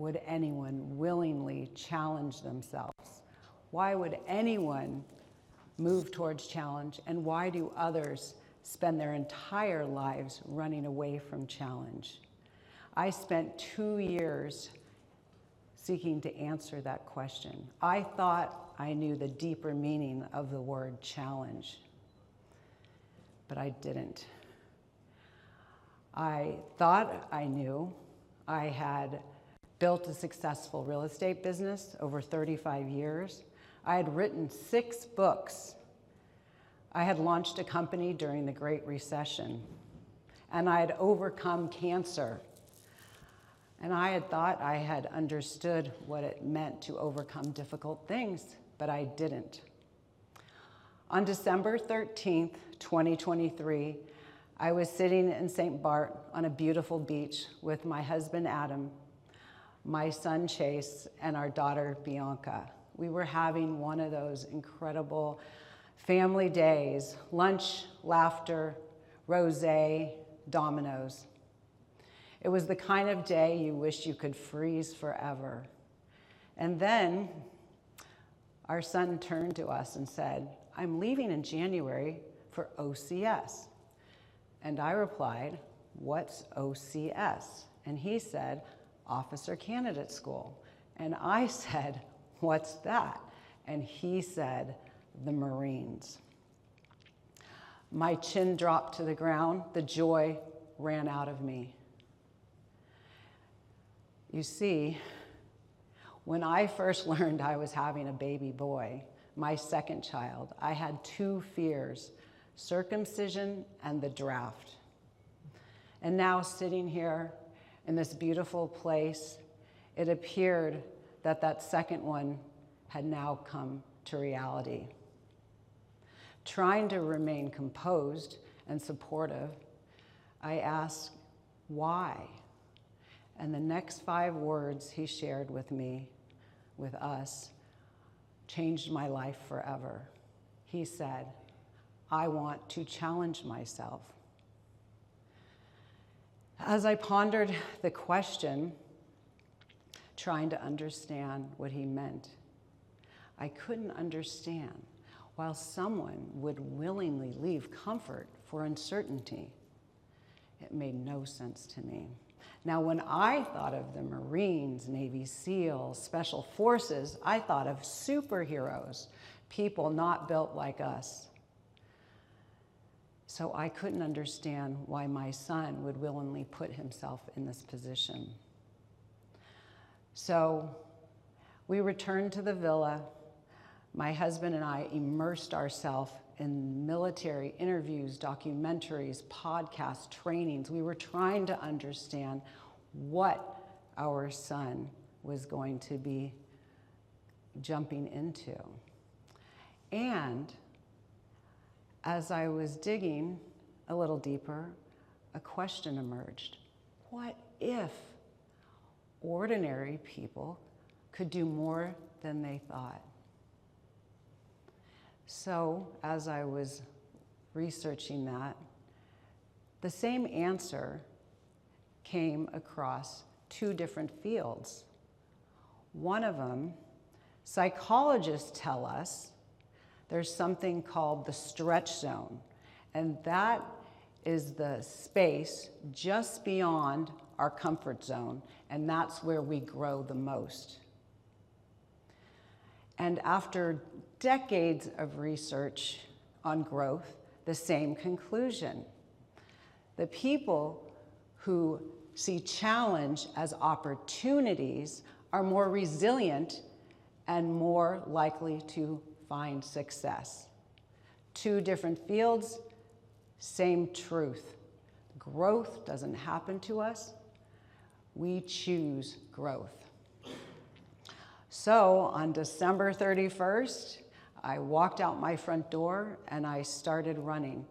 would anyone willingly challenge themselves? Why would anyone move towards challenge? And why do others spend their entire lives running away from challenge? I spent 2 years seeking to answer that question. I thought I knew the deeper meaning of the word challenge, but I didn't. I thought I knew. I had built a successful real estate business over 35 years. I had written 6 books. I had launched a company during the Great Recession, and I had overcome cancer. And I had thought I had understood what it meant to overcome difficult things, but I didn't. On December 13th, 2023, I was sitting in St. Bart on a beautiful beach with my husband, Adam, my son, Chase, and our daughter, Bianca. We were having one of those incredible family days: lunch, laughter, rosé, dominoes. It was the kind of day you wish you could freeze forever. And then our son turned to us and said, "I'm leaving in January for OCS." And I replied, "What's OCS?" And he said, "Officer Candidate School." And I said, "What's that?" And he said, "The Marines." My chin dropped to the ground. The joy ran out of me. You see, when I first learned I was having a baby boy, my second child, I had 2 fears: circumcision and the draft. And now, sitting here in this beautiful place, it appeared that that second one had now come to reality. Trying to remain composed and supportive, I asked, "Why?" And the next 5 words he shared with me, with us, changed my life forever. He said, "I want to challenge myself." As I pondered the question, trying to understand what he meant, I couldn't understand why someone would willingly leave comfort for uncertainty. It made no sense to me. Now, when I thought of the Marines, Navy SEALs, Special Forces, I thought of superheroes, people not built like us. So I couldn't understand why my son would willingly put himself in this position. So we returned to the villa. My husband and I immersed ourselves in military interviews, documentaries, podcasts, trainings. We were trying to understand what our son was going to be jumping into. And as I was digging a little deeper, a question emerged. What if ordinary people could do more than they thought? So as I was researching that, the same answer came across 2 different fields. One of them, psychologists tell us there's something called the stretch zone, and that is the space just beyond our comfort zone, and that's where we grow the most. And after decades of research on growth, the same conclusion. The people who see challenge as opportunities are more resilient and more likely to find success. 2 different fields, same truth. Growth doesn't happen to us. We choose growth. So on December 31st, I walked out my front door and I started running.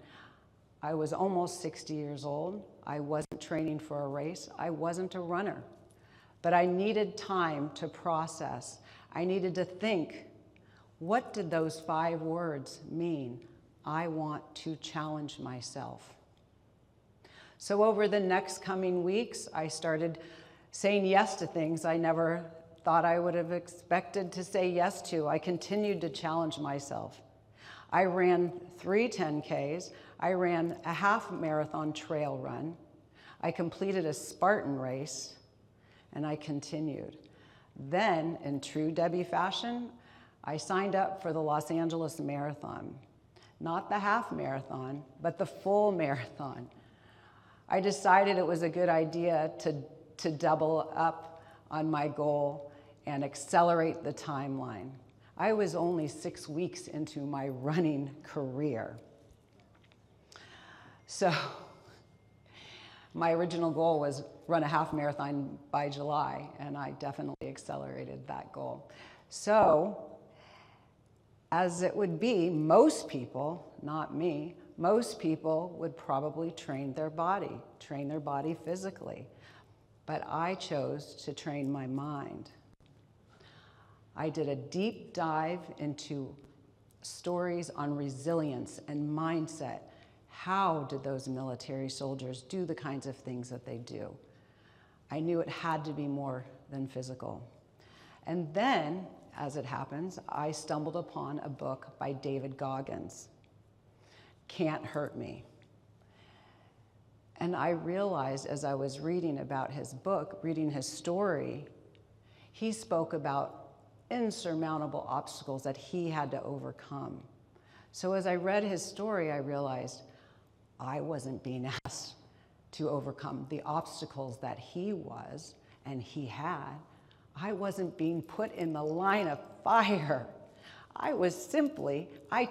I was almost 60 years old. I wasn't training for a race. I wasn't a runner. But I needed time to process. I needed to think, what did those 5 words mean? I want to challenge myself. So over the next coming weeks, I started saying yes to things I never thought I would have expected to say yes to. I continued to challenge myself. I ran 3 10Ks. I ran a half marathon trail run. I completed a Spartan race, and I continued. Then, in true Debbie fashion, I signed up for the Los Angeles Marathon. Not the half marathon, but the full marathon. I decided it was a good idea to double up on my goal and accelerate the timeline. I was only 6 weeks into my running career. So my original goal was run a half marathon by July, and I definitely accelerated that goal. So, as it would be, most people, not me, most people would probably train their body physically. But I chose to train my mind. I did a deep dive into stories on resilience and mindset. How did those military soldiers do the kinds of things that they do? I knew it had to be more than physical. And then, as it happens, I stumbled upon a book by David Goggins, Can't Hurt Me. And I realized as I was reading about his book, reading his story, he spoke about insurmountable obstacles that he had to overcome. So as I read his story, I realized I wasn't being asked to overcome the obstacles that he was and he had. I wasn't being put in the line of fire. I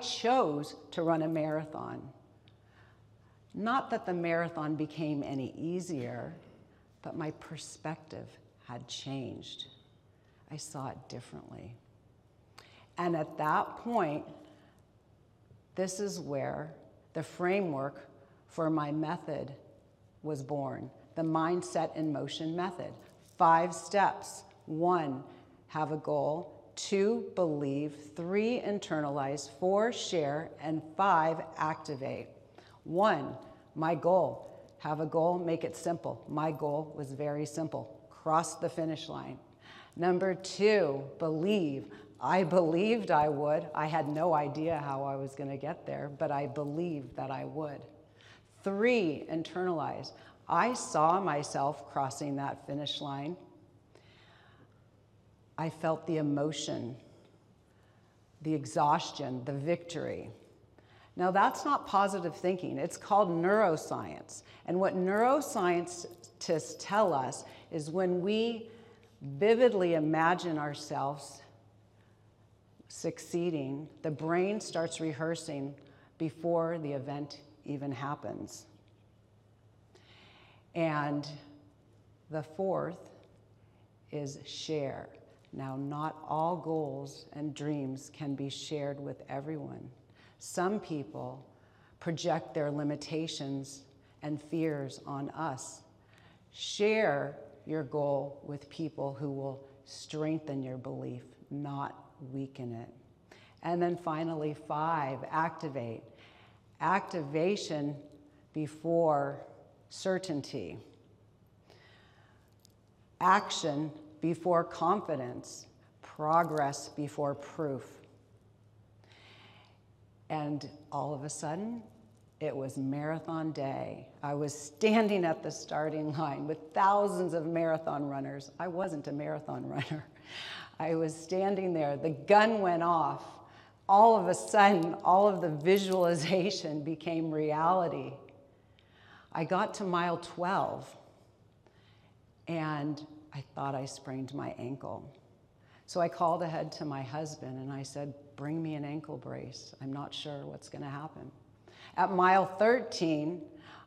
chose to run a marathon. Not that the marathon became any easier, but my perspective had changed. I saw it differently. And at that point, this is where the framework for my method was born, the Mindset in Motion method. 5 steps. 1, have a goal. 2, believe. 3, internalize. 4, share. And 5, activate. 1, my goal. Have a goal, make it simple. My goal was very simple. Cross the finish line. Number 2, believe. I believed I would. I had no idea how I was going to get there, but I believed that I would. 3, internalize. I saw myself crossing that finish line. I felt the emotion, the exhaustion, the victory. Now that's not positive thinking. It's called neuroscience. And what neuroscientists tell us is when we vividly imagine ourselves succeeding, the brain starts rehearsing before the event even happens. And the 4th is share. Now, not all goals and dreams can be shared with everyone. Some people project their limitations and fears on us. Share your goal with people who will strengthen your belief, not weaken it. And then finally, 5, activate. Activation before certainty. Action before confidence. Progress before proof. And all of a sudden, it was marathon day. I was standing at the starting line with thousands of marathon runners. I wasn't a marathon runner. I was standing there. The gun went off. All of a sudden, all of the visualization became reality. I got to mile 12, and I thought I sprained my ankle. So I called ahead to my husband, and I said, bring me an ankle brace. I'm not sure what's going to happen. At mile 13,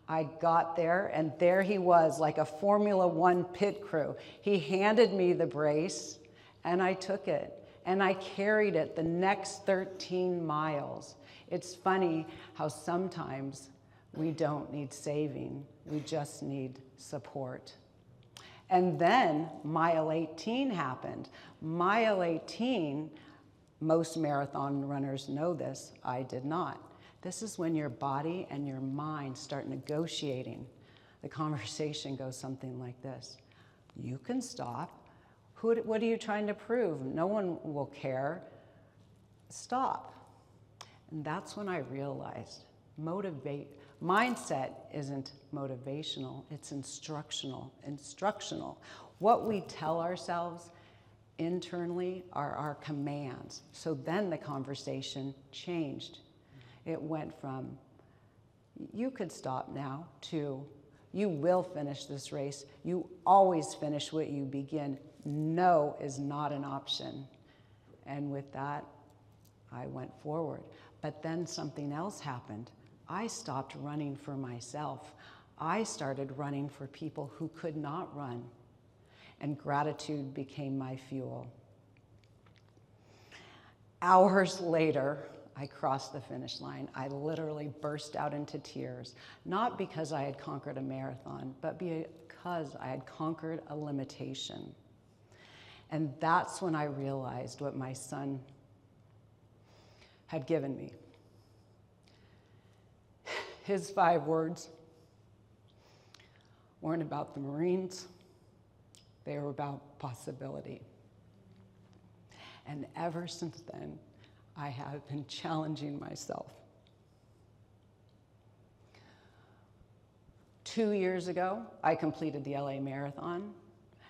I got there, and there he was, like a Formula One pit crew. He handed me the brace, and I took it, and I carried it the next 13 miles. It's funny how sometimes we don't need saving. We just need support. And then mile 18 happened. Mile 18, most marathon runners know this. I did not. This is when your body and your mind start negotiating. The conversation goes something like this. You can stop. What are you trying to prove? No one will care. Stop. And that's when I realized mindset isn't motivational, it's instructional. What we tell ourselves internally are our commands. So then the conversation changed. It went from, you could stop now, to, you will finish this race. You always finish what you begin. No is not an option. And with that, I went forward. But then something else happened. I stopped running for myself. I started running for people who could not run. And gratitude became my fuel. Hours later, I crossed the finish line. I literally burst out into tears, not because I had conquered a marathon, but because I had conquered a limitation. And that's when I realized what my son had given me. His 5 words weren't about the Marines. They were about possibility. And ever since then, I have been challenging myself. 2 years ago, I completed the LA Marathon.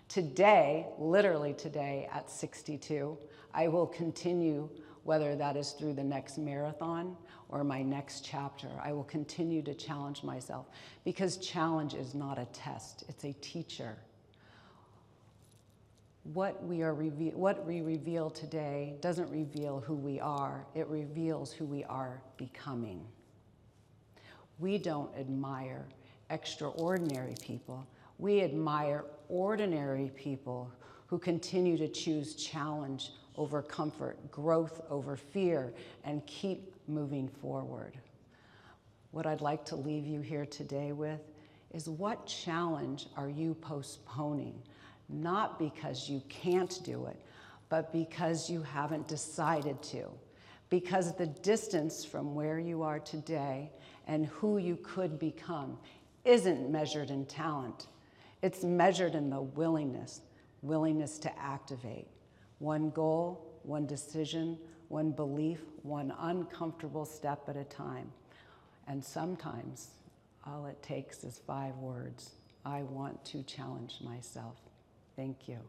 Today, literally today at 62, I will continue, whether that is through the next marathon or my next chapter. I will continue to challenge myself, because challenge is not a test, it's a teacher. What we reveal today doesn't reveal who we are, it reveals who we are becoming. We don't admire extraordinary people. We admire ordinary people who continue to choose challenge over comfort, growth over fear, and keep moving forward. What I'd like to leave you here today with is, what challenge are you postponing? Not because you can't do it, but because you haven't decided to. Because the distance from where you are today and who you could become isn't measured in talent. It's measured in the willingness to activate. One goal, one decision, one belief, one uncomfortable step at a time. And sometimes all it takes is 5 words. I want to challenge myself. Thank you.